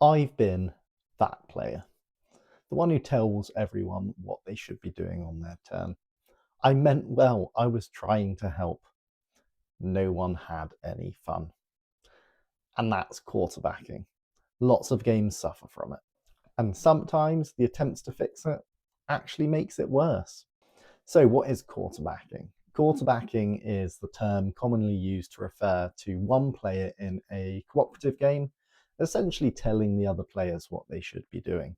I've been that player, the one who tells everyone what they should be doing on their turn. I meant well, I was trying to help. No one had any fun. And that's quarterbacking. Lots of games suffer from it. And sometimes the attempts to fix it actually makes it worse. So, what is quarterbacking? Quarterbacking is the term commonly used to refer to one player in a cooperative game, essentially telling the other players what they should be doing.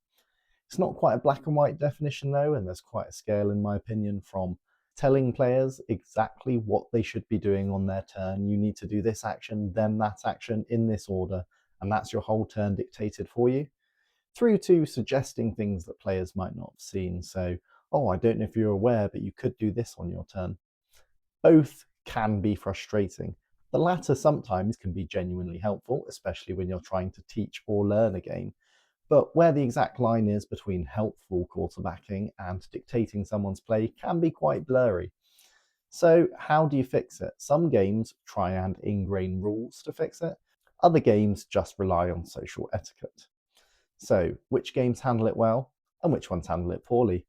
It's not quite a black and white definition, though, and there's quite a scale, in my opinion, from telling players exactly what they should be doing on their turn. You need to do this action, then that action in this order, and that's your whole turn dictated for you, through to suggesting things that players might not have seen. So, oh, I don't know if you're aware, but you could do this on your turn. Both can be frustrating. The latter sometimes can be genuinely helpful, especially when you're trying to teach or learn a game. But where the exact line is between helpful quarterbacking and dictating someone's play can be quite blurry. So, how do you fix it? Some games try and ingrain rules to fix it, other games just rely on social etiquette. So, which games handle it well and which ones handle it poorly?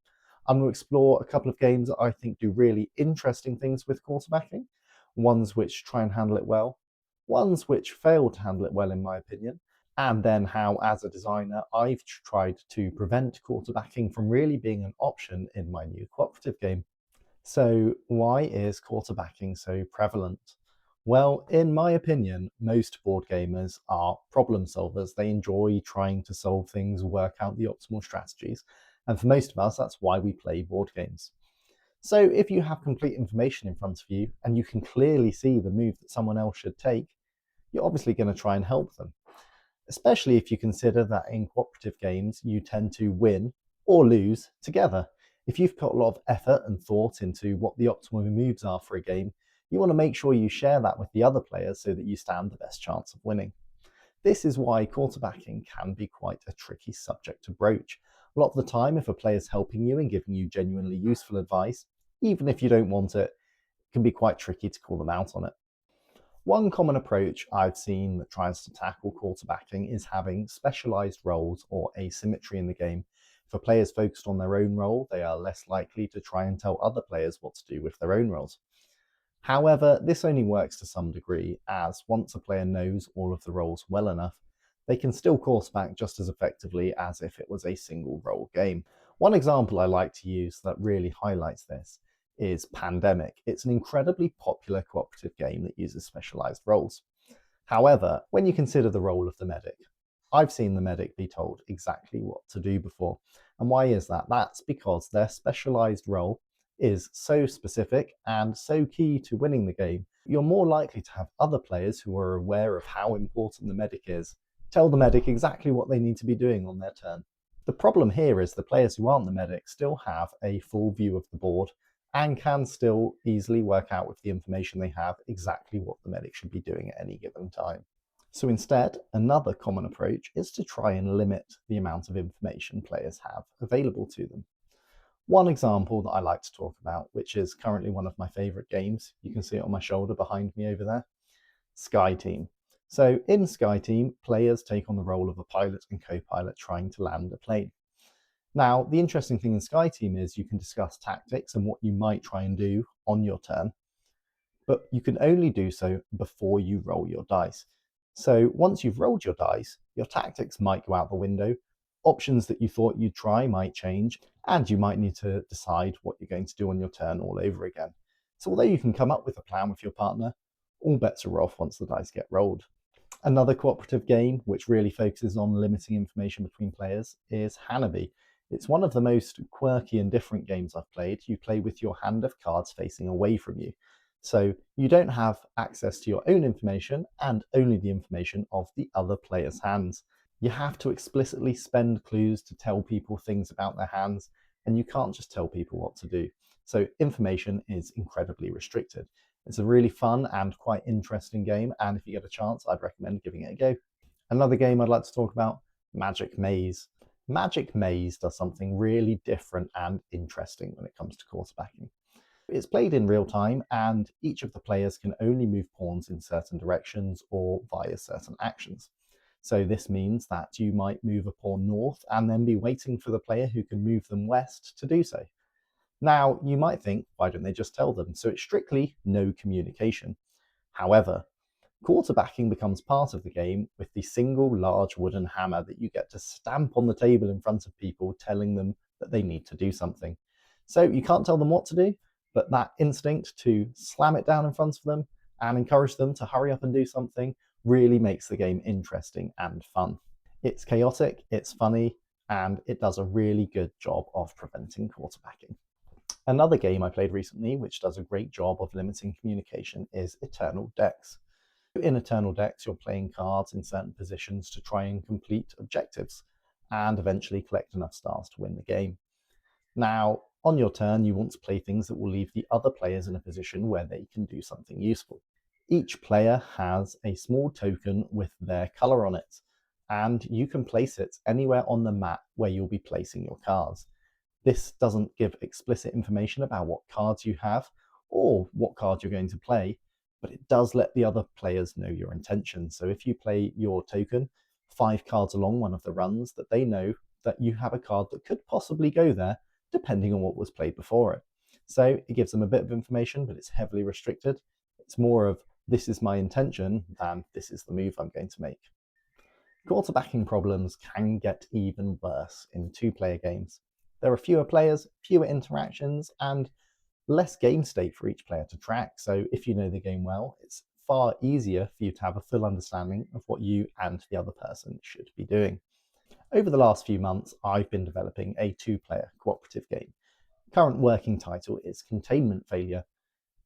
I'm going to explore a couple of games that I think do really interesting things with quarterbacking, ones which try and handle it well, ones which fail to handle it well, in my opinion, and then how, as a designer, I've tried to prevent quarterbacking from really being an option in my new cooperative game. So, why is quarterbacking so prevalent? Well, in my opinion, most board gamers are problem solvers. They enjoy trying to solve things, work out the optimal strategies. And for most of us, that's why we play board games. So, if you have complete information in front of you and you can clearly see the move that someone else should take, you're obviously going to try and help them, especially if you consider that in cooperative games you tend to win or lose together. If you've put a lot of effort and thought into what the optimal moves are for a game, you want to make sure you share that with the other players so that you stand the best chance of winning. This is why quarterbacking can be quite a tricky subject to broach. A lot of the time, if a player's helping you and giving you genuinely useful advice, even if you don't want it, it can be quite tricky to call them out on it. One common approach I've seen that tries to tackle quarterbacking is having specialised roles or asymmetry in the game. If a player is focused on their own role, they are less likely to try and tell other players what to do with their own roles. However, this only works to some degree, as once a player knows all of the roles well enough, they can still course back just as effectively as if it was a single role game. One example I like to use that really highlights this is Pandemic. It's an incredibly popular cooperative game that uses specialised roles. However, when you consider the role of the medic, I've seen the medic be told exactly what to do before. And why is that? That's because their specialised role is so specific and so key to winning the game. You're more likely to have other players who are aware of how important the medic is tell the medic exactly what they need to be doing on their turn. The problem here is the players who aren't the medic still have a full view of the board and can still easily work out with the information they have exactly what the medic should be doing at any given time. So instead, another common approach is to try and limit the amount of information players have available to them. One example that I like to talk about, which is currently one of my favourite games, you can see it on my shoulder behind me over there, Sky Team. So in Sky Team, players take on the role of a pilot and co-pilot trying to land a plane. Now, the interesting thing in Sky Team is you can discuss tactics and what you might try and do on your turn, but you can only do so before you roll your dice. So once you've rolled your dice, your tactics might go out the window, options that you thought you'd try might change, and you might need to decide what you're going to do on your turn all over again. So although you can come up with a plan with your partner, all bets are off once the dice get rolled. Another cooperative game which really focuses on limiting information between players is Hanabi. It's one of the most quirky and different games I've played. You play with your hand of cards facing away from you. So you don't have access to your own information and only the information of the other player's hands. You have to explicitly spend clues to tell people things about their hands, and you can't just tell people what to do. So information is incredibly restricted. It's a really fun and quite interesting game, and if you get a chance, I'd recommend giving it a go. Another game I'd like to talk about, Magic Maze. Magic Maze does something really different and interesting when it comes to quarterbacking. It's played in real time, and each of the players can only move pawns in certain directions or via certain actions. So this means that you might move a pawn north and then be waiting for the player who can move them west to do so. Now, you might think, why don't they just tell them? So it's strictly no communication. However, quarterbacking becomes part of the game with the single large wooden hammer that you get to stamp on the table in front of people, telling them that they need to do something. So you can't tell them what to do, but that instinct to slam it down in front of them and encourage them to hurry up and do something really makes the game interesting and fun. It's chaotic, it's funny, and it does a really good job of preventing quarterbacking. Another game I played recently, which does a great job of limiting communication, is Eternal Decks. In Eternal Decks, you're playing cards in certain positions to try and complete objectives and eventually collect enough stars to win the game. Now, on your turn, you want to play things that will leave the other players in a position where they can do something useful. Each player has a small token with their colour on it, and you can place it anywhere on the map where you'll be placing your cards. This doesn't give explicit information about what cards you have or what cards you're going to play, but it does let the other players know your intention. So if you play your token 5 cards along one of the runs, that they know that you have a card that could possibly go there, depending on what was played before it. So it gives them a bit of information, but it's heavily restricted. It's more of, this is my intention, than this is the move I'm going to make. Quarterbacking problems can get even worse in 2-player games. There are fewer players, fewer interactions, and less game state for each player to track. So if you know the game well, it's far easier for you to have a full understanding of what you and the other person should be doing. Over the last few months, I've been developing a 2-player cooperative game. Current working title is Containment Failure.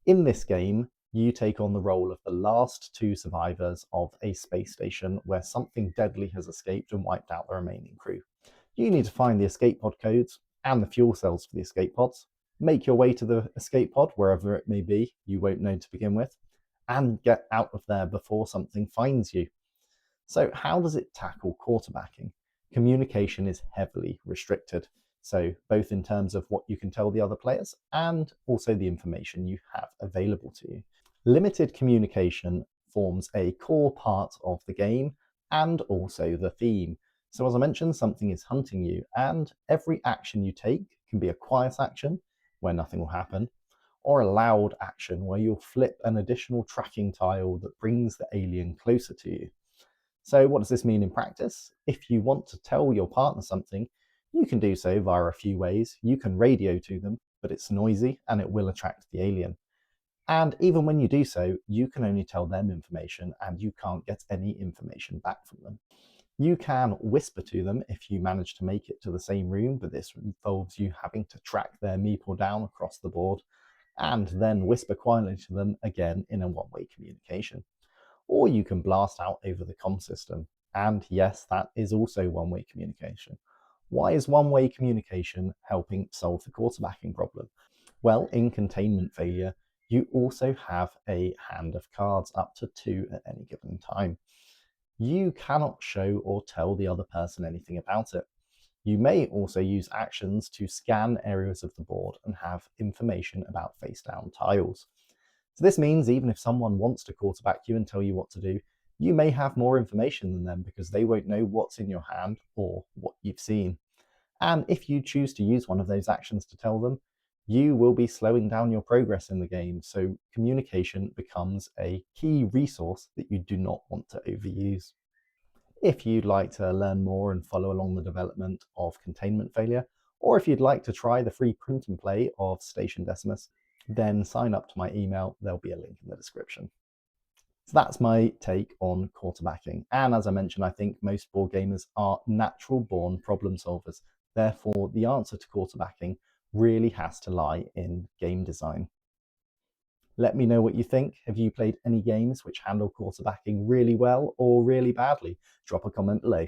In this game, you take on the role of the last 2 survivors of a space station where something deadly has escaped and wiped out the remaining crew. You need to find the escape pod codes and the fuel cells for the escape pods, make your way to the escape pod, wherever it may be, you won't know to begin with, and get out of there before something finds you. So how does it tackle quarterbacking? Communication is heavily restricted, so both in terms of what you can tell the other players and also the information you have available to you. Limited communication forms a core part of the game and also the theme. So as I mentioned, something is hunting you, and every action you take can be a quiet action, where nothing will happen, or a loud action where you'll flip an additional tracking tile that brings the alien closer to you. So what does this mean in practice? If you want to tell your partner something, you can do so via a few ways. You can radio to them, but it's noisy and it will attract the alien. And even when you do so, you can only tell them information and you can't get any information back from them. You can whisper to them if you manage to make it to the same room, but this involves you having to track their meeple down across the board and then whisper quietly to them again in a one-way communication. Or you can blast out over the comm system. And yes, that is also one-way communication. Why is one-way communication helping solve the quarterbacking problem? Well, in Containment Failure, you also have a hand of cards, up to 2 at any given time. You cannot show or tell the other person anything about it. You may also use actions to scan areas of the board and have information about face-down tiles. So this means even if someone wants to quarterback you and tell you what to do, you may have more information than them because they won't know what's in your hand or what you've seen. And if you choose to use one of those actions to tell them, you will be slowing down your progress in the game, so communication becomes a key resource that you do not want to overuse. If you'd like to learn more and follow along the development of Containment Failure, or if you'd like to try the free print and play of Station Decimus, then sign up to my email. There'll be a link in the description. So that's my take on quarterbacking. And as I mentioned, I think most board gamers are natural born problem solvers. Therefore, the answer to quarterbacking really has to lie in game design. Let me know what you think. Have you played any games which handle quarterbacking really well or really badly? Drop a comment below.